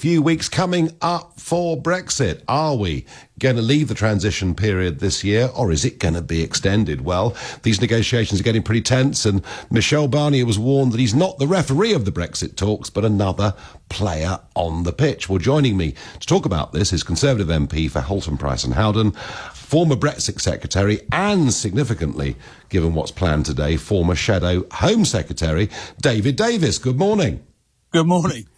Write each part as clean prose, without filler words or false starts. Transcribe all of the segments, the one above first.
few weeks coming up for Brexit. Are we going to leave the transition period this year, or is it going to be extended? Well, these negotiations are getting pretty tense, and Michel Barnier was warned that he's not the referee of the Brexit talks, but another player on the pitch. Well, joining me to talk about this is Conservative MP for Halton Price and Howden, former Brexit Secretary, and significantly, given what's planned today, former Shadow Home Secretary, David Davis. Good morning. Good morning.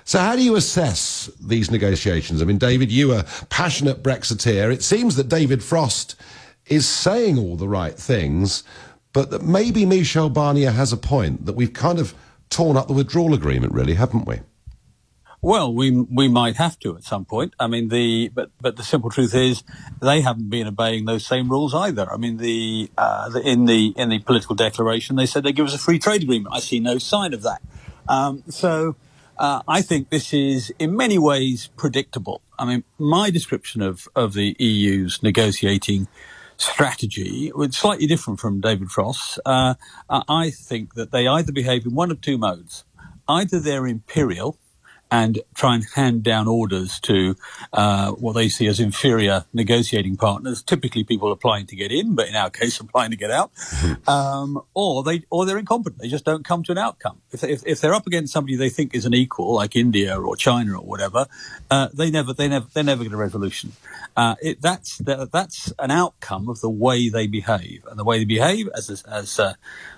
So how do you assess these negotiations? I mean, David, you are a passionate Brexiteer. It seems that David Frost is saying all the right things, but that maybe Michel Barnier has a point, that we've kind of torn up the withdrawal agreement, really, haven't we? Well, we might have to at some point. I mean, but the simple truth is they haven't been obeying those same rules either. I mean, in the political declaration, they said they give us a free trade agreement. I see no sign of that. I think this is in many ways predictable. I mean, my description of the EU's negotiating strategy was slightly different from David Frost's. I think that they either behave in one of two modes. Either they're imperial and try and hand down orders to what they see as inferior negotiating partners, typically people applying to get in, but in our case, applying to get out, or they're incompetent. They just don't come to an outcome. If they're up against somebody they think is an equal, like India or China or whatever, they never get a resolution. That's an outcome of the way they behave, and the way they behave, as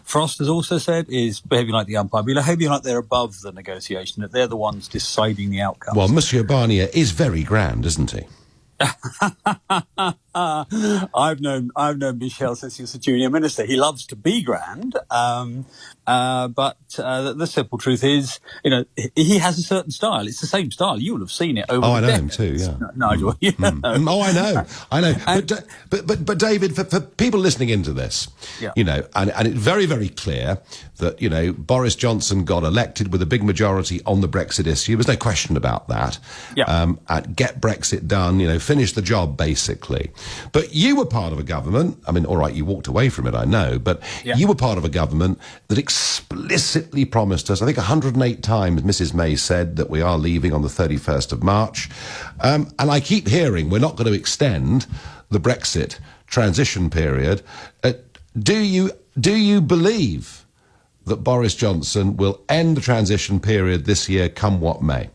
Frost has also said, is behaving like the umpire, behaving like they're above the negotiation, that they're the ones deciding the outcome. Well, Monsieur Barnier is very grand, isn't he? I've known Michel since he was a junior minister. He loves to be grand, but the simple truth is, he has a certain style. It's the same style. You will have seen it over. Oh, I know decades. him too. Yeah, Nigel. Oh, I know. But David, for people listening into this, and it's very, very clear that Boris Johnson got elected with a big majority on the Brexit issue. There's no question about that. Yeah. Get Brexit done. Finish the job, basically. But you were part of a government, I mean, all right, you walked away from it, I know, but you were part of a government that explicitly promised us, I think 108 times Mrs May said that we are leaving on the 31st of March. And I keep hearing we're not going to extend the Brexit transition period. Do you believe that Boris Johnson will end the transition period this year, come what may?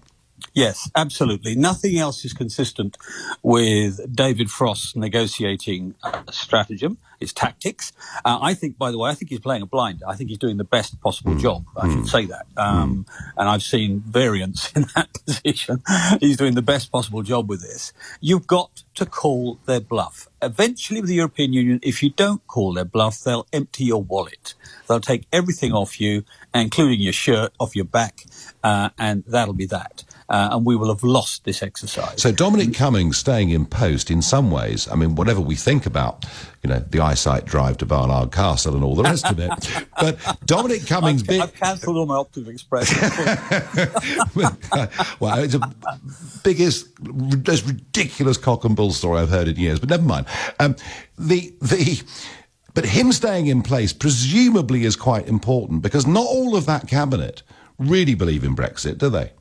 Yes, absolutely. Nothing else is consistent with David Frost's negotiating stratagem, his tactics. I think, by the way, he's playing a blind. I think he's doing the best possible job. I should say that. And I've seen variants in that position. He's doing the best possible job with this. You've got to call their bluff. Eventually, with the European Union, if you don't call their bluff, they'll empty your wallet. They'll take everything off you, including your shirt, off your back, and that'll be that. And we will have lost this exercise. So Dominic Cummings staying in post, in some ways, I mean, whatever we think about, the eyesight drive to Barnard Castle and all the rest of it, but Dominic Cummings... I've cancelled all my Optimum Express. Well, it's the most ridiculous cock and bull story I've heard in years, but never mind. But him staying in place presumably is quite important, because not all of that cabinet really believe in Brexit, do they?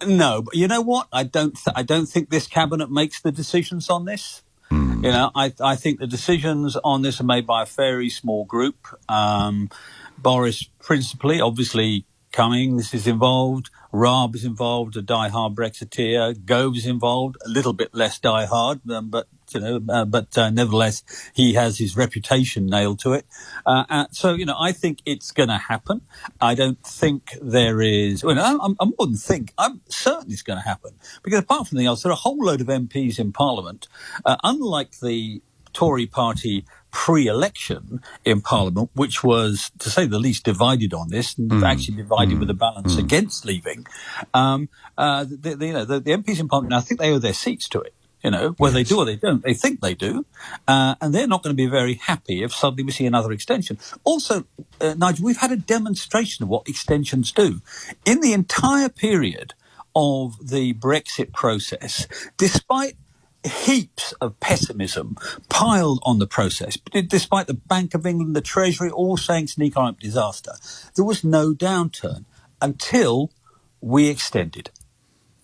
No, but you know what? I don't think this cabinet makes the decisions on this. I think the decisions on this are made by a very small group. Boris principally, obviously Cummings is involved. Raab is involved, a die-hard Brexiteer. Gove is involved, a little bit less die-hard, but nevertheless, he has his reputation nailed to it. So, I think it's going to happen. I don't think there is... Well, I'm more than think. I'm certain it's going to happen. Because apart from anything else, there are a whole load of MPs in Parliament. Unlike the Tory party pre-election in Parliament, which was, to say the least, divided on this, and actually divided with a balance against leaving, the MPs in Parliament, I think they owe their seats to it. Whether they do or they don't, they think they do. And they're not going to be very happy if suddenly we see another extension. Also, Nigel, we've had a demonstration of what extensions do. In the entire period of the Brexit process, despite heaps of pessimism piled on the process, despite the Bank of England, the Treasury, all saying it's an economic disaster, there was no downturn until we extended.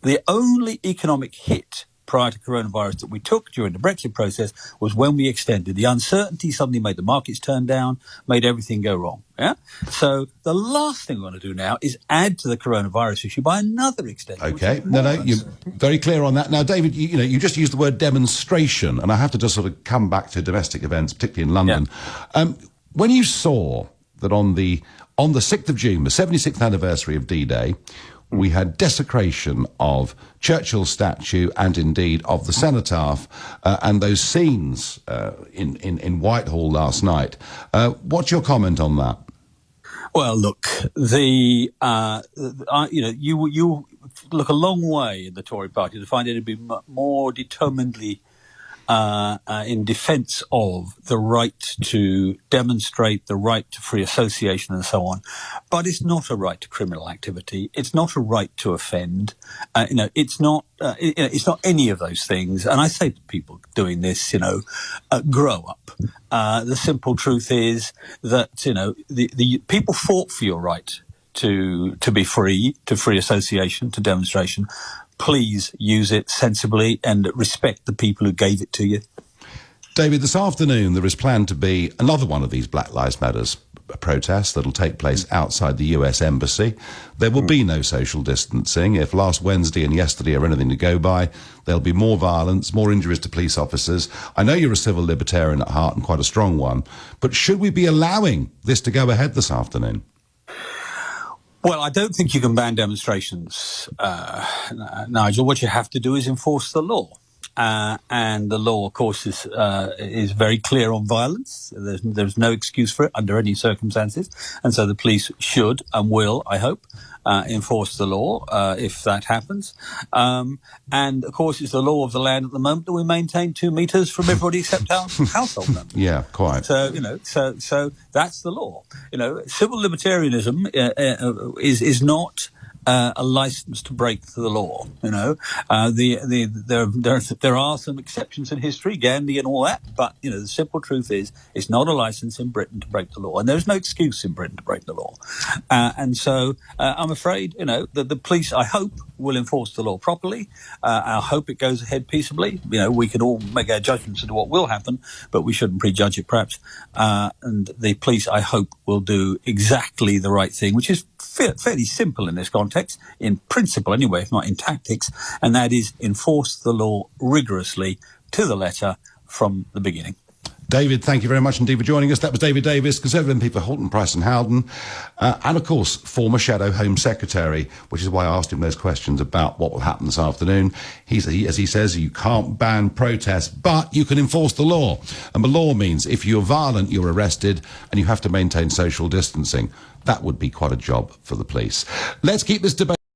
The only economic hit prior to coronavirus that we took during the Brexit process was when we extended. The uncertainty suddenly made the markets turn down, made everything go wrong. Yeah. So the last thing we want to do now is add to the coronavirus issue by another extension. Okay. No, you're very clear on that. Now, David, you just used the word demonstration, and I have to just sort of come back to domestic events, particularly in London. Yeah. When you saw that on the 6th of June, the 76th anniversary of D-Day, we had desecration of Churchill's statue and indeed of the cenotaph and those scenes in Whitehall last night. What's your comment on that? Well, look, you look a long way in the Tory party to find it to be more determinedly in defence of the right to demonstrate, the right to free association and so on. But it's not a right to criminal activity. It's not a right to offend. It's not any of those things. And I say to people doing this, grow up. The simple truth is that, the people fought for your right to be free, to free association, to demonstration. Please use it sensibly and respect the people who gave it to you. David, this afternoon there is planned to be another one of these Black Lives Matters protests that will take place outside the US Embassy. There will be no social distancing. If last Wednesday and yesterday are anything to go by, there'll be more violence, more injuries to police officers. I know you're a civil libertarian at heart and quite a strong one, but should we be allowing this to go ahead this afternoon? Well, I don't think you can ban demonstrations, Nigel. What you have to do is enforce the law. And the law, of course, is very clear on violence. There's no excuse for it under any circumstances. And so the police should and will, I hope, enforce the law if that happens. And, of course, it's the law of the land at the moment that we maintain 2 metres from everybody except our household members. Yeah, quite. So, so that's the law. Civil libertarianism is not a license to break the law. There are some exceptions in history, Gandhi and all that, but the simple truth is it's not a license in Britain to break the law, and there's no excuse in Britain to break the law. And so I'm afraid that the police, I hope, will enforce the law properly. I hope it goes ahead peaceably. We can all make our judgments into what will happen, but we shouldn't prejudge it, perhaps. And the police, I hope, will do exactly the right thing, which is fairly simple in this context, in principle anyway, if not in tactics, and that is enforce the law rigorously to the letter from the beginning. David, thank you very much indeed for joining us. That was David Davis, Conservative MP for Halton, Price and Howden, and of course, former Shadow Home Secretary, which is why I asked him those questions about what will happen this afternoon. As he says, you can't ban protests, but you can enforce the law. And the law means if you're violent, you're arrested, and you have to maintain social distancing. That would be quite a job for the police. Let's keep this debate